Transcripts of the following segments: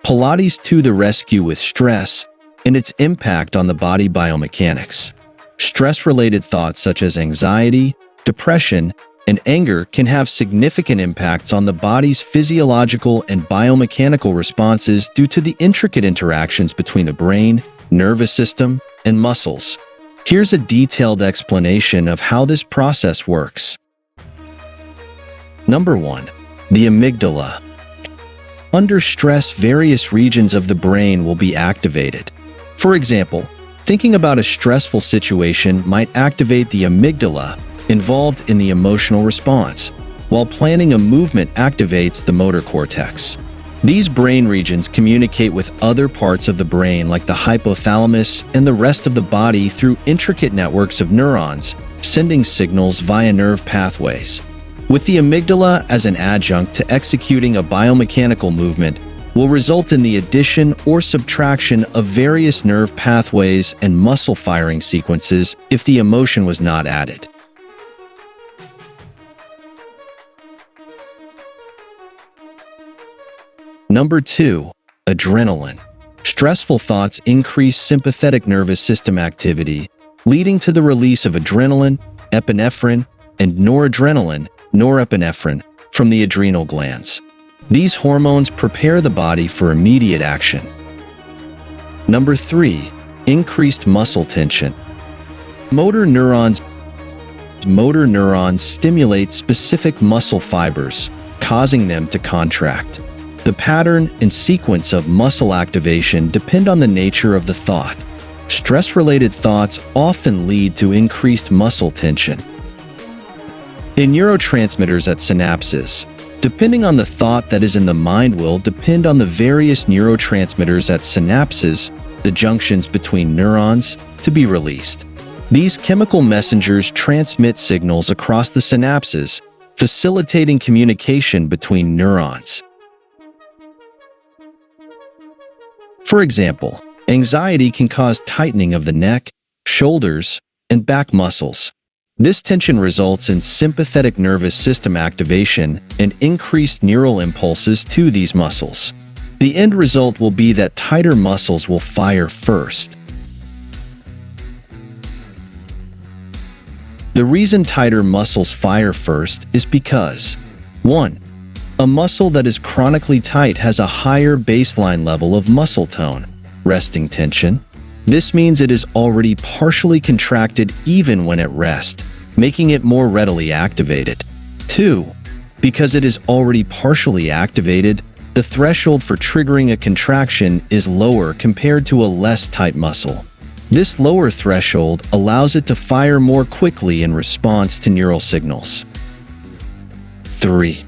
Pilates to the rescue with stress and its impact on the body biomechanics. Stress-related thoughts such as anxiety, depression, and anger can have significant impacts on the body's physiological and biomechanical responses due to the intricate interactions between the brain, nervous system, and muscles. Here's a detailed explanation of how this process works. Number 1. The amygdala. Under stress, various regions of the brain will be activated. For example, thinking about a stressful situation might activate the amygdala, involved in the emotional response, while planning a movement activates the motor cortex. These brain regions communicate with other parts of the brain like the hypothalamus and the rest of the body through intricate networks of neurons, sending signals via nerve pathways. With the amygdala as an adjunct to executing a biomechanical movement will result in the addition or subtraction of various nerve pathways and muscle firing sequences if the emotion was not added. Number 2. Adrenaline. Stressful thoughts increase sympathetic nervous system activity, leading to the release of adrenaline, epinephrine, and noradrenaline, norepinephrine, from the adrenal glands. These hormones prepare the body for immediate action. Number 3. Increased muscle tension. Motor neurons stimulate specific muscle fibers, causing them to contract. The pattern and sequence of muscle activation depend on the nature of the thought. Stress-related thoughts often lead to increased muscle tension. In neurotransmitters at synapses, depending on the thought that is in the mind will depend on the various neurotransmitters at synapses, the junctions between neurons, to be released. These chemical messengers transmit signals across the synapses, facilitating communication between neurons. For example, anxiety can cause tightening of the neck, shoulders, and back muscles. This tension results in sympathetic nervous system activation and increased neural impulses to these muscles. The end result will be that tighter muscles will fire first. The reason tighter muscles fire first is because 1. A muscle that is chronically tight has a higher baseline level of muscle tone, resting tension. This means it is already partially contracted even when at rest, making it more readily activated. 2. Because it is already partially activated, the threshold for triggering a contraction is lower compared to a less tight muscle. This lower threshold allows it to fire more quickly in response to neural signals. 3.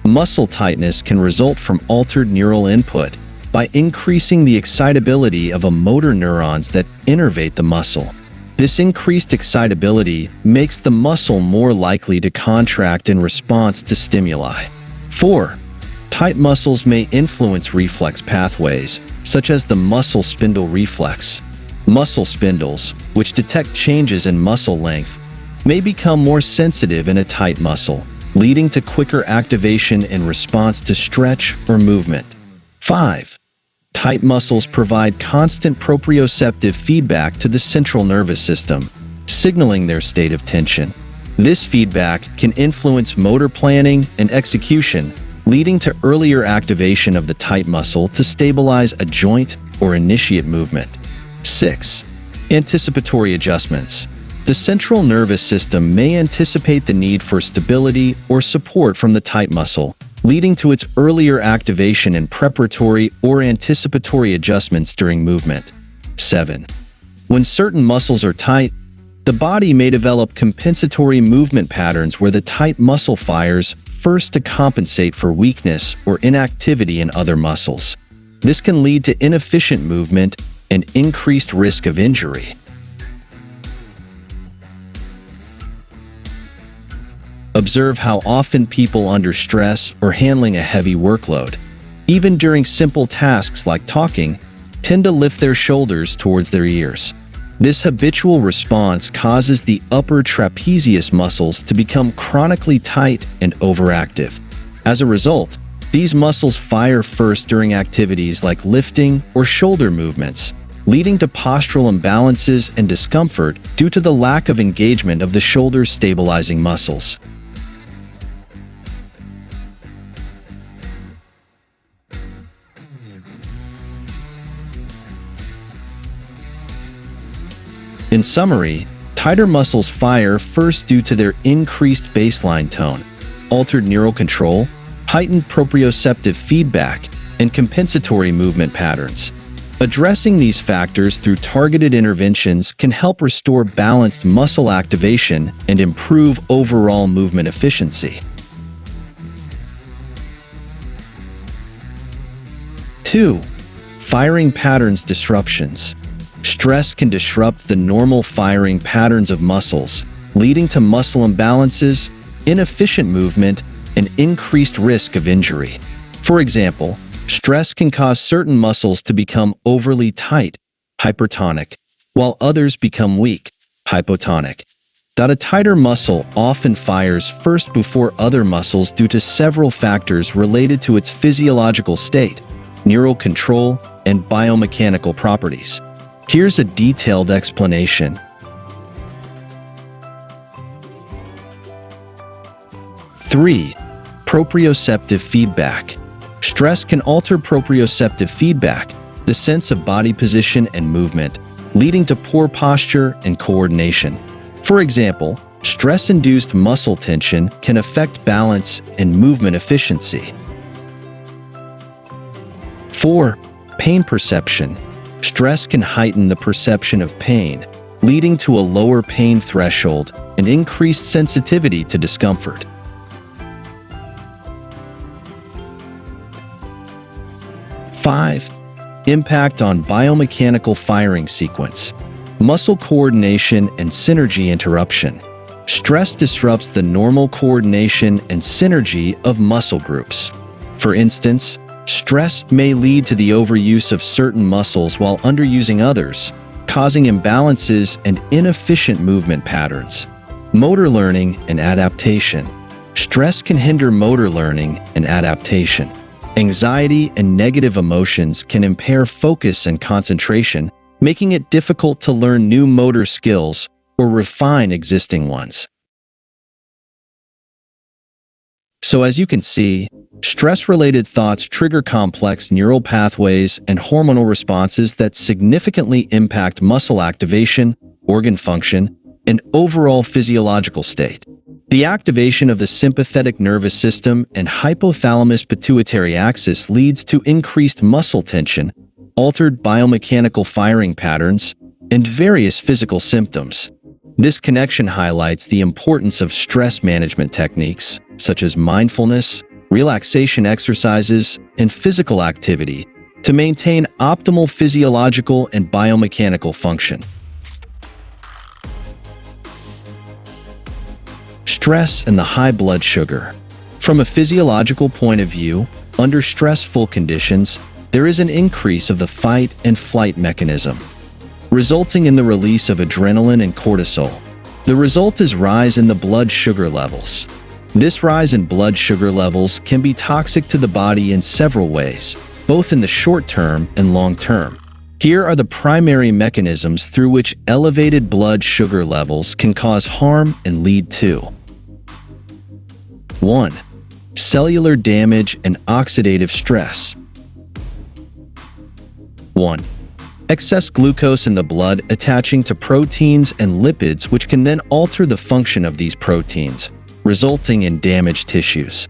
Muscle tightness can result from altered neural input by increasing the excitability of motor neurons that innervate the muscle. This increased excitability makes the muscle more likely to contract in response to stimuli. 4. Tight muscles may influence reflex pathways, such as the muscle spindle reflex. Muscle spindles, which detect changes in muscle length, may become more sensitive in a tight muscle, leading to quicker activation in response to stretch or movement. 5. Tight muscles provide constant proprioceptive feedback to the central nervous system, signaling their state of tension. This feedback can influence motor planning and execution, leading to earlier activation of the tight muscle to stabilize a joint or initiate movement. 6. Anticipatory adjustments. The central nervous system may anticipate the need for stability or support from the tight muscle, leading to its earlier activation in preparatory or anticipatory adjustments during movement. 7. When certain muscles are tight, the body may develop compensatory movement patterns where the tight muscle fires first to compensate for weakness or inactivity in other muscles. This can lead to inefficient movement and increased risk of injury. Observe how often people under stress or handling a heavy workload, even during simple tasks like talking, tend to lift their shoulders towards their ears. This habitual response causes the upper trapezius muscles to become chronically tight and overactive. As a result, These muscles fire first during activities like lifting or shoulder movements, leading to postural imbalances and discomfort due to the lack of engagement of the shoulder's stabilizing muscles. In summary, tighter muscles fire first due to their increased baseline tone, altered neural control, heightened proprioceptive feedback, and compensatory movement patterns. Addressing these factors through targeted interventions can help restore balanced muscle activation and improve overall movement efficiency. 2. Firing patterns disruptions. Stress can disrupt the normal firing patterns of muscles, leading to muscle imbalances, inefficient movement, and increased risk of injury. For example, stress can cause certain muscles to become overly tight, hypertonic, while others become weak, hypotonic. A tighter muscle often fires first before other muscles due to several factors related to its physiological state, neural control, and biomechanical properties. Here's a detailed explanation. 3. Proprioceptive feedback. Stress can alter proprioceptive feedback, the sense of body position and movement, leading to poor posture and coordination. For example, stress-induced muscle tension can affect balance and movement efficiency. 4. Pain perception. Stress can heighten the perception of pain, leading to a lower pain threshold and increased sensitivity to discomfort. 5. Impact on biomechanical firing sequence. Muscle coordination and synergy interruption. Stress disrupts the normal coordination and synergy of muscle groups. For instance, stress may lead to the overuse of certain muscles while underusing others, causing imbalances and inefficient movement patterns. Motor learning and adaptation. Stress can hinder motor learning and adaptation. Anxiety and negative emotions can impair focus and concentration, making it difficult to learn new motor skills or refine existing ones. So as you can see, stress-related thoughts trigger complex neural pathways and hormonal responses that significantly impact muscle activation, organ function, and overall physiological state. The activation of the sympathetic nervous system and hypothalamus-pituitary axis leads to increased muscle tension, altered biomechanical firing patterns, and various physical symptoms. This connection highlights the importance of stress management techniques, such as mindfulness, relaxation exercises, and physical activity, to maintain optimal physiological and biomechanical function. Stress and the high blood sugar. From a physiological point of view, under stressful conditions, there is an increase of the fight and flight mechanism, resulting in the release of adrenaline and cortisol. The result is rise in the blood sugar levels. This rise in blood sugar levels can be toxic to the body in several ways, both in the short term and long term. Here are the primary mechanisms through which elevated blood sugar levels can cause harm and lead to: 1. Cellular damage and oxidative stress. 1. Excess glucose in the blood attaching to proteins and lipids, which can then alter the function of these proteins, resulting in damaged tissues.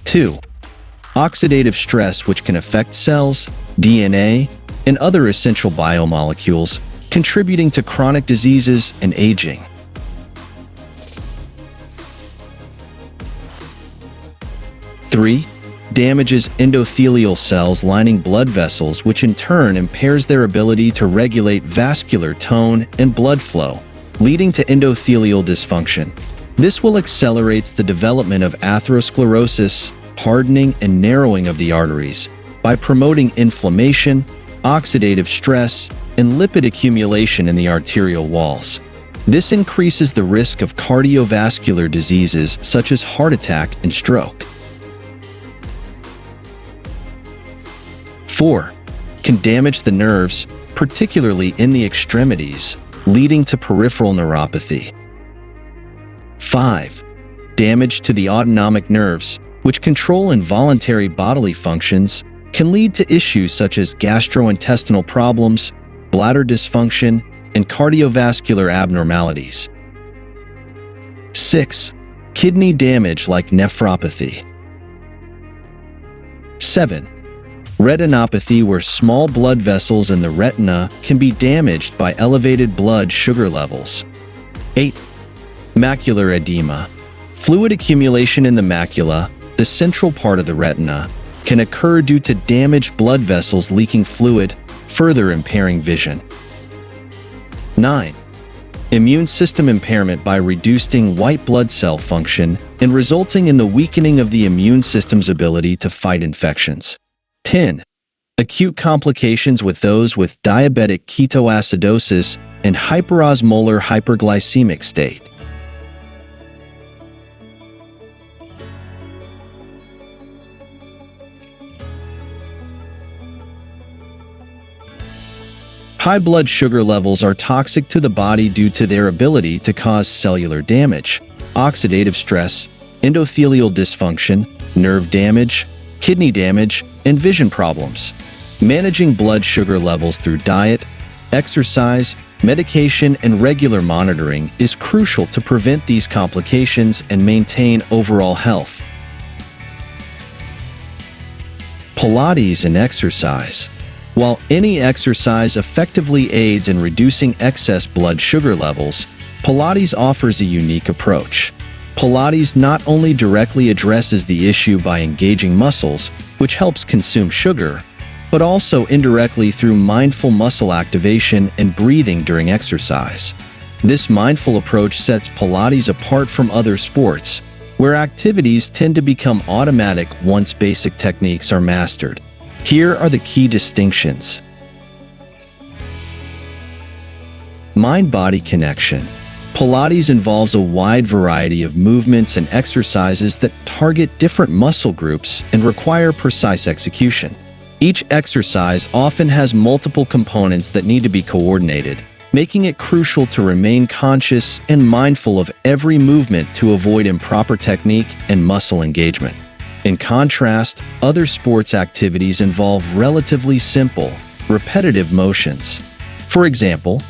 2. Oxidative stress, which can affect cells, DNA, and other essential biomolecules, contributing to chronic diseases and aging. 3. Damages endothelial cells lining blood vessels, which in turn impairs their ability to regulate vascular tone and blood flow, leading to endothelial dysfunction. This will accelerate the development of atherosclerosis, hardening and narrowing of the arteries, by promoting inflammation, oxidative stress, and lipid accumulation in the arterial walls. This increases the risk of cardiovascular diseases such as heart attack and stroke. 4. Can damage the nerves, particularly in the extremities, leading to peripheral neuropathy. 5. Damage to the autonomic nerves, which control involuntary bodily functions, can lead to issues such as gastrointestinal problems, bladder dysfunction, and cardiovascular abnormalities. 6. Kidney damage like nephropathy. 7. Retinopathy, where small blood vessels in the retina can be damaged by elevated blood sugar levels. 8. Macular edema. Fluid accumulation in the macula, the central part of the retina, can occur due to damaged blood vessels leaking fluid, further impairing vision. 9. Immune system impairment by reducing white blood cell function and resulting in the weakening of the immune system's ability to fight infections. 10. Acute complications with those with diabetic ketoacidosis and hyperosmolar hyperglycemic state. High blood sugar levels are toxic to the body due to their ability to cause cellular damage, oxidative stress, endothelial dysfunction, nerve damage, kidney damage, and vision problems. Managing blood sugar levels through diet, exercise, medication, and regular monitoring is crucial to prevent these complications and maintain overall health. Pilates and exercise. While any exercise effectively aids in reducing excess blood sugar levels, Pilates offers a unique approach. Pilates not only directly addresses the issue by engaging muscles, which helps consume sugar, but also indirectly through mindful muscle activation and breathing during exercise. This mindful approach sets Pilates apart from other sports, where activities tend to become automatic once basic techniques are mastered. Here are the key distinctions. Mind-body connection. Pilates involves a wide variety of movements and exercises that target different muscle groups and require precise execution. Each exercise often has multiple components that need to be coordinated, making it crucial to remain conscious and mindful of every movement to avoid improper technique and muscle engagement. In contrast, other sports activities involve relatively simple, repetitive motions. For example,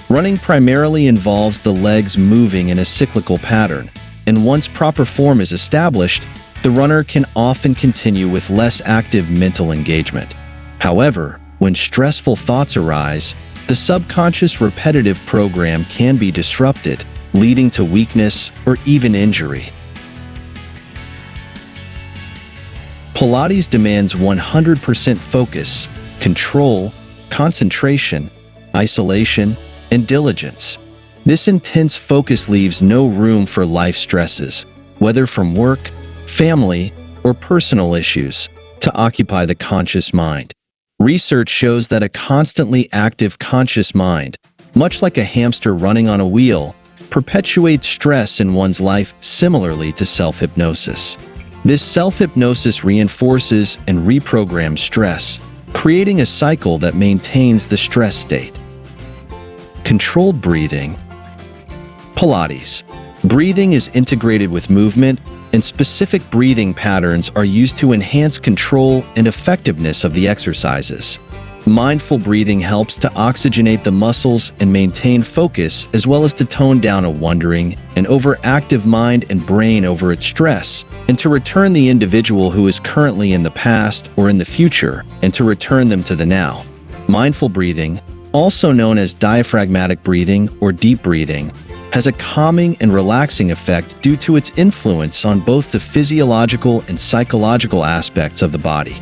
running primarily involves the legs moving in a cyclical pattern, and once proper form is established, the runner can often continue with less active mental engagement. However, when stressful thoughts arise, the subconscious repetitive program can be disrupted, leading to weakness or even injury. Pilates demands 100% focus, control, concentration, isolation, and diligence. This intense focus leaves no room for life stresses, whether from work, family, or personal issues, to occupy the conscious mind. Research shows that a constantly active conscious mind, much like a hamster running on a wheel, perpetuates stress in one's life similarly to self-hypnosis. This self-hypnosis reinforces and reprograms stress, creating a cycle that maintains the stress state. Controlled breathing. Pilates. Breathing is integrated with movement, and specific breathing patterns are used to enhance control and effectiveness of the exercises. Mindful breathing helps to oxygenate the muscles and maintain focus, as well as to tone down a wandering and overactive mind and brain over its stress, and to return the individual who is currently in the past or in the future, and to return them to the now. Mindful breathing, also known as diaphragmatic breathing or deep breathing, has a calming and relaxing effect due to its influence on both the physiological and psychological aspects of the body.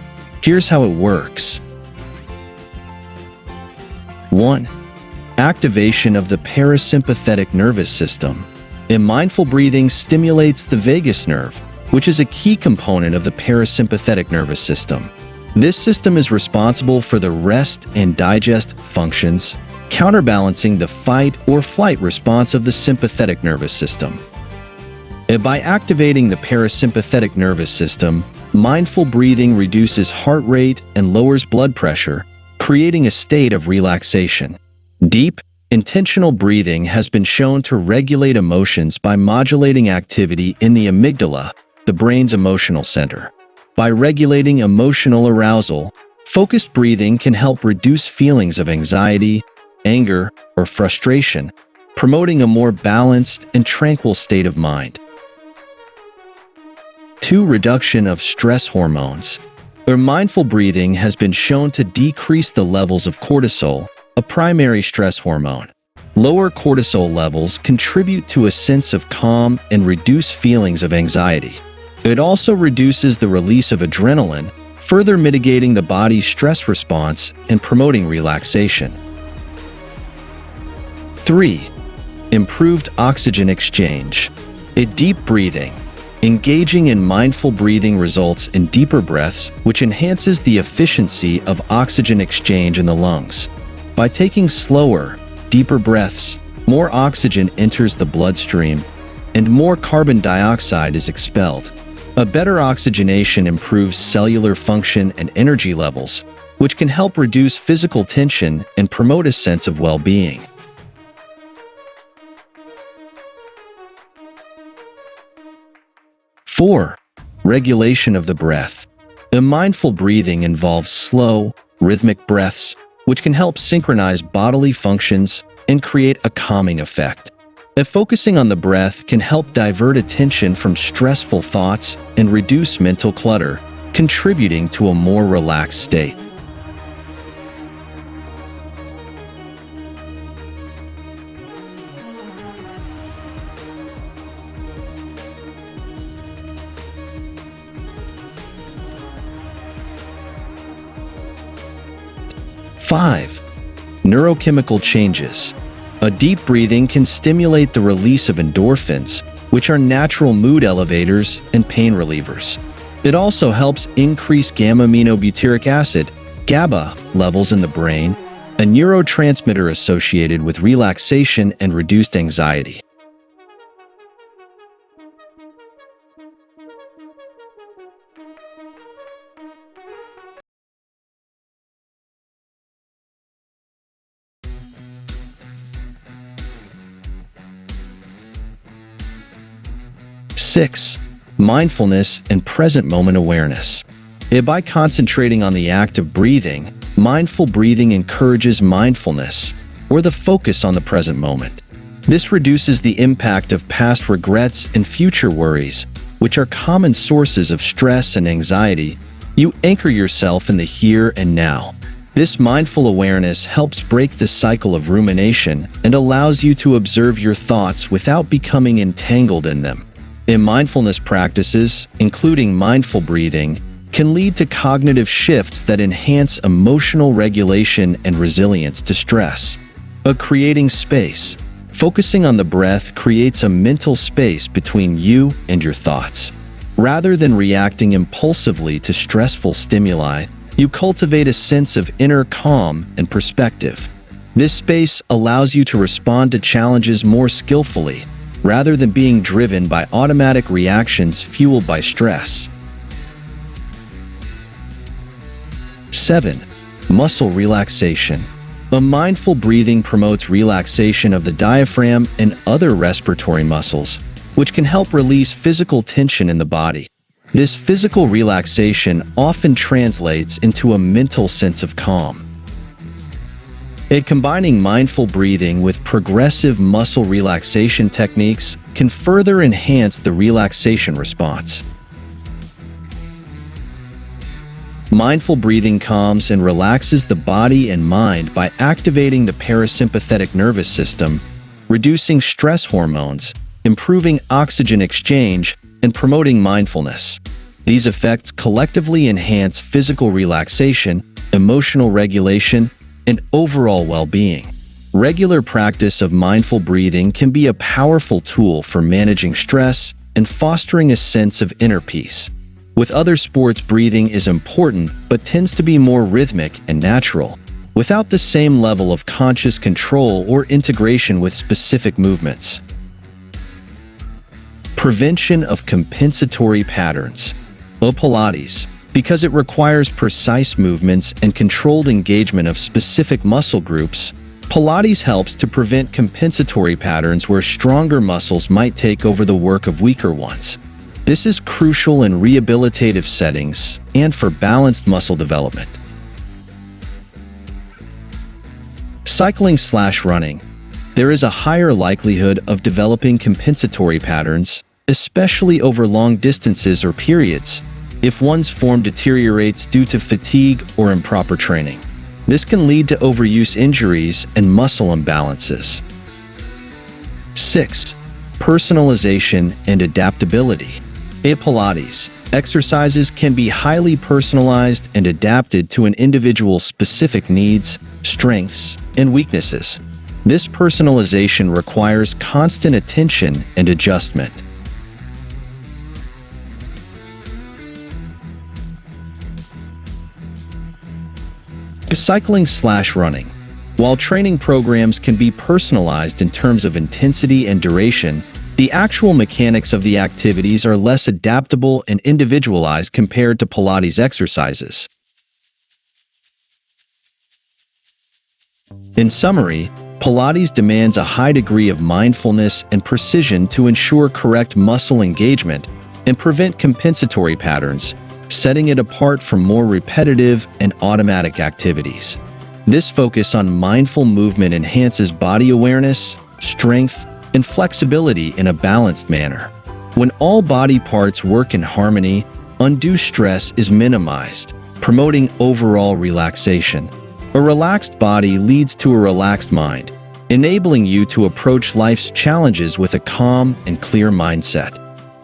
Here's how it works. 1. Activation of the parasympathetic nervous system. Mindful breathing stimulates the vagus nerve, which is a key component of the parasympathetic nervous system. This system is responsible for the rest and digest functions, counterbalancing the fight or flight response of the sympathetic nervous system. By activating the parasympathetic nervous system, mindful breathing reduces heart rate and lowers blood pressure, creating a state of relaxation. Deep, intentional breathing has been shown to regulate emotions by modulating activity in the amygdala, the brain's emotional center. By regulating emotional arousal, focused breathing can help reduce feelings of anxiety, anger, or frustration, promoting a more balanced and tranquil state of mind. 2. Reduction of stress hormones. Mindful breathing has been shown to decrease the levels of cortisol, a primary stress hormone. Lower cortisol levels contribute to a sense of calm and reduce feelings of anxiety. It also reduces the release of adrenaline, further mitigating the body's stress response and promoting relaxation. 3. Improved oxygen exchange. Deep breathing. Engaging in mindful breathing results in deeper breaths, which enhances the efficiency of oxygen exchange in the lungs. By taking slower, deeper breaths, more oxygen enters the bloodstream, and more carbon dioxide is expelled. A better oxygenation improves cellular function and energy levels, which can help reduce physical tension and promote a sense of well-being. 4. Regulation of the breath. Mindful breathing involves slow, rhythmic breaths, which can help synchronize bodily functions and create a calming effect. Focusing on the breath can help divert attention from stressful thoughts and reduce mental clutter, contributing to a more relaxed state. 5. Neurochemical changes. Deep breathing can stimulate the release of endorphins, which are natural mood elevators and pain relievers. It also helps increase gamma-aminobutyric acid, GABA, levels in the brain, a neurotransmitter associated with relaxation and reduced anxiety. 6. Mindfulness and present moment awareness. By concentrating on the act of breathing, mindful breathing encourages mindfulness, or the focus on the present moment. This reduces the impact of past regrets and future worries, which are common sources of stress and anxiety. You anchor yourself in the here and now. This mindful awareness helps break the cycle of rumination and allows you to observe your thoughts without becoming entangled in them. Mindfulness practices, including mindful breathing, can lead to cognitive shifts that enhance emotional regulation and resilience to stress. Creating space. Focusing on the breath creates a mental space between you and your thoughts. Rather than reacting impulsively to stressful stimuli, you cultivate a sense of inner calm and perspective. This space allows you to respond to challenges more skillfully, rather than being driven by automatic reactions fueled by stress. 7. Muscle relaxation. Mindful breathing promotes relaxation of the diaphragm and other respiratory muscles, which can help release physical tension in the body. This physical relaxation often translates into a mental sense of calm. Combining mindful breathing with progressive muscle relaxation techniques can further enhance the relaxation response. Mindful breathing calms and relaxes the body and mind by activating the parasympathetic nervous system, reducing stress hormones, improving oxygen exchange, and promoting mindfulness. These effects collectively enhance physical relaxation, emotional regulation, and overall well-being. Regular practice of mindful breathing can be a powerful tool for managing stress and fostering a sense of inner peace. With other sports, breathing is important but tends to be more rhythmic and natural. without the same level of conscious control or integration with specific movements. Prevention of compensatory patterns. Pilates, because it requires precise movements and controlled engagement of specific muscle groups, Pilates helps to prevent compensatory patterns where stronger muscles might take over the work of weaker ones. This is crucial in rehabilitative settings and for balanced muscle development. Cycling/running. There is a higher likelihood of developing compensatory patterns, especially over long distances or periods, if one's form deteriorates due to fatigue or improper training. This can lead to overuse injuries and muscle imbalances. 6. Personalization and adaptability. Pilates exercises can be highly personalized and adapted to an individual's specific needs, strengths, and weaknesses. This personalization requires constant attention and adjustment. Cycling/running. While training programs can be personalized in terms of intensity and duration, the actual mechanics of the activities are less adaptable and individualized compared to Pilates exercises. In summary, Pilates demands a high degree of mindfulness and precision to ensure correct muscle engagement and prevent compensatory patterns, setting it apart from more repetitive and automatic activities. This focus on mindful movement enhances body awareness, strength, and flexibility in a balanced manner. When all body parts work in harmony, undue stress is minimized, promoting overall relaxation. A relaxed body leads to a relaxed mind, enabling you to approach life's challenges with a calm and clear mindset.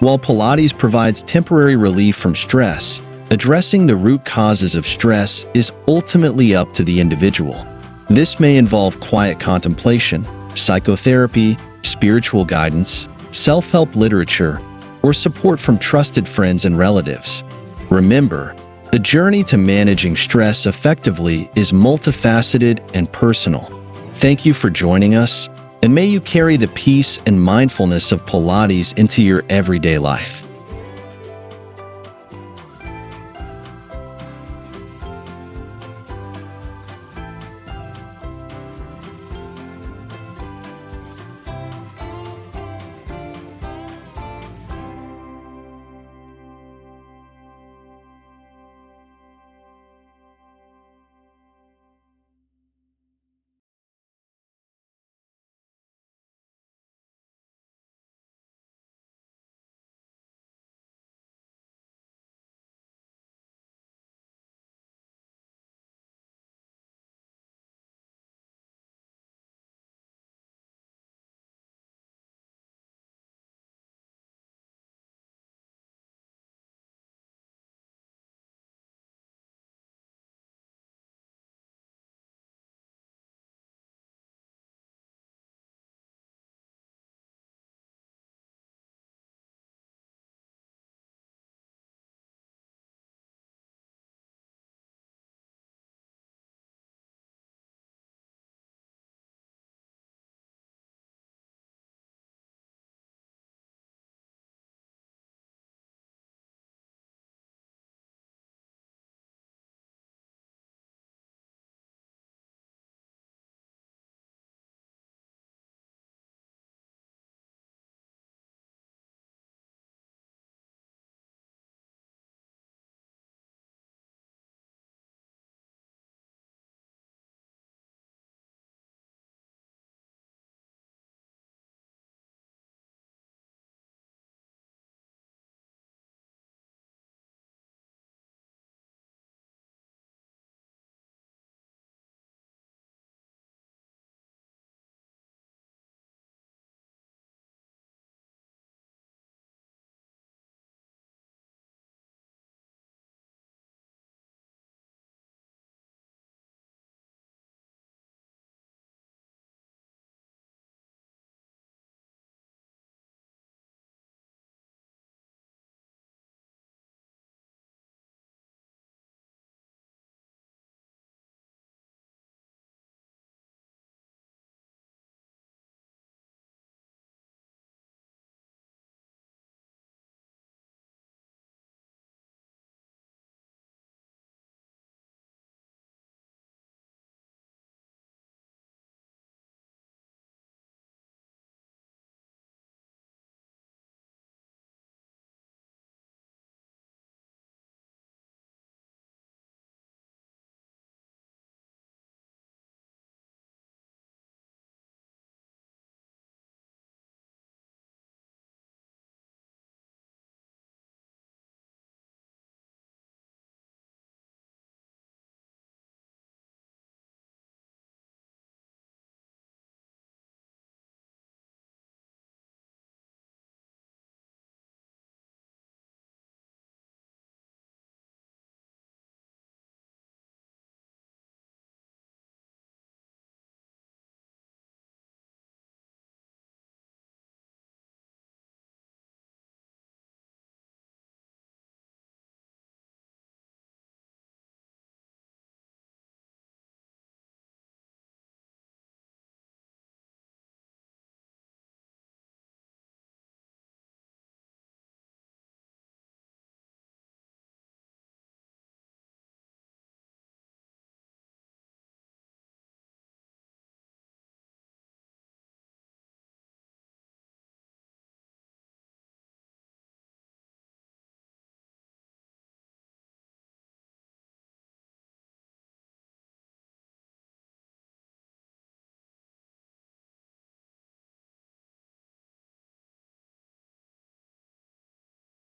While Pilates provides temporary relief from stress, addressing the root causes of stress is ultimately up to the individual. This may involve quiet contemplation, psychotherapy, spiritual guidance, self-help literature, or support from trusted friends and relatives. Remember, the journey to managing stress effectively is multifaceted and personal. Thank you for joining us, and may you carry the peace and mindfulness of Pilates into your everyday life.